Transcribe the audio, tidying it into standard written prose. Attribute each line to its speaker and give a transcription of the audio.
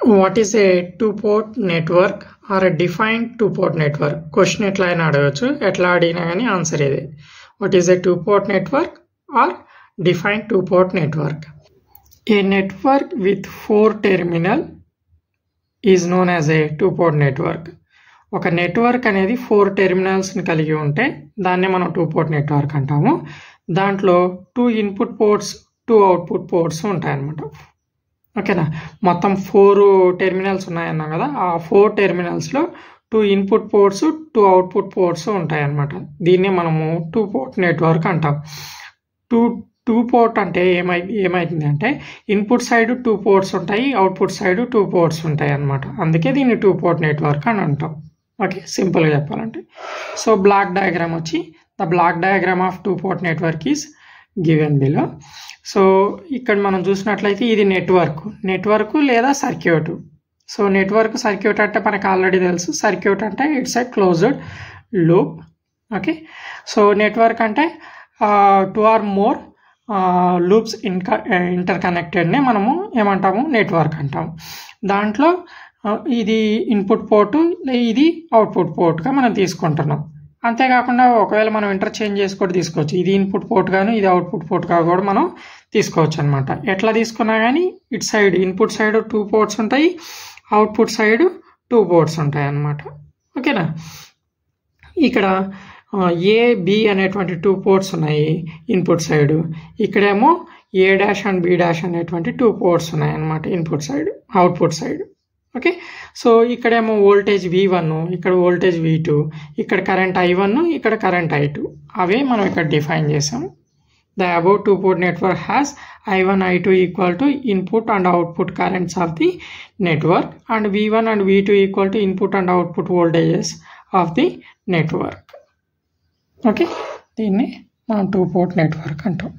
Speaker 1: What is a two-port network or a defined two-port network? Question ఎట్లా అయినా అడగచ్చు, ఎట్లా అడిగినా కానీ ఆన్సర్ ఇదే. What is a two-port network or defined two-port network? A network with 4 terminal is known as a two-port network. ఒక network అనేది 4 terminals ని కలిగి ఉంటే దాన్నే మనం టూ పోర్ట్ నెట్వర్క్ అంటాము. దాంట్లో 2 ఇన్పుట్ పోర్ట్స్ 2 అవుట్పుట్ పోర్ట్స్ ఉంటాయన్నమాట. ఓకేనా, మొత్తం 4 టెర్మినల్స్ ఉన్నాయన్నాం కదా, ఆ 4 టెర్మినల్స్ లో 2 ఇన్పుట్ పోర్ట్స్ 2 అవుట్పుట్ పోర్ట్స్ ఉంటాయన్నమాట. దీన్ని మనము టూ పోర్ట్ నెట్వర్క్ అంటాం. టూ పోర్ట్ అంటే ఏమైతుంది అంటే ఇన్పుట్ సైడ్ 2 పోర్ట్స్ ఉంటాయి, అవుట్పుట్ సైడ్ 2 పోర్ట్స్ ఉంటాయి అన్నమాట. అందుకే దీన్ని టూ పోర్ట్ నెట్వర్క్ అని అంటాం. ఓకే, సింపుల్గా చెప్పాలంటే. సో బ్లాక్ డయాగ్రామ్ వచ్చి the block diagram of two port network is given below. So ఇక్కడ మనం చూసినట్లయితే ఇది నెట్వర్క్ లేదా సర్క్యూట్. సో నెట్వర్క్ సర్క్యూట్ అంటే మనకు ఆల్రెడీ తెలుసు. సర్క్యూట్ అంటే it's a closed loop. Okay, so network అంటే 2 or more లూప్స్ ఇంటర్ కనెక్టెడ్నే మనము ఏమంటాము, నెట్వర్క్ అంటాము. దాంట్లో ఇది ఇన్పుట్ పోర్టు, ఇది అవుట్పుట్ పోర్ట్గా మనం తీసుకుంటున్నాం. అంతేకాకుండా ఒకవేళ మనం ఇంటర్చేంజ్ చేసి కూడా తీసుకోవచ్చు. ఇది ఇన్పుట్ పోర్ట్ గాను ఇది అవుట్పుట్ పోర్ట్గా కూడా మనం తీసుకోవచ్చు అనమాట. ఎట్లా తీసుకున్నా కానీ ఇటు సైడ్ ఇన్పుట్ సైడ్ 2 పోర్ట్స్ ఉంటాయి, అవుట్పుట్ సైడ్ 2 పోర్ట్స్ ఉంటాయి అన్నమాట. ఓకేనా, ఇక్కడ ఏ బి అనేటువంటి 2 పోర్ట్స్ ఉన్నాయి ఇన్పుట్ సైడ్, ఇక్కడేమో ఏ డాష్ అండ్ బి డాష్ అనేటువంటి 2 పోర్ట్స్ ఉన్నాయి అన్నమాట input side output side. Okay, so ఇక్కడేమో వోల్టేజ్ V1, ఇక్కడ వోల్టేజ్ V2, ఇక్కడ కరెంట్ I1, ఇక్కడ కరెంట్ I2, అవే మనం ఇక్కడ డిఫైన్ చేసాం. The above two port network has I1 I2 equal to input and output currents of the network and V1 and V2 equal to input and output voltages of the network. Okay, దీన్ని మనం two port network అంటాం.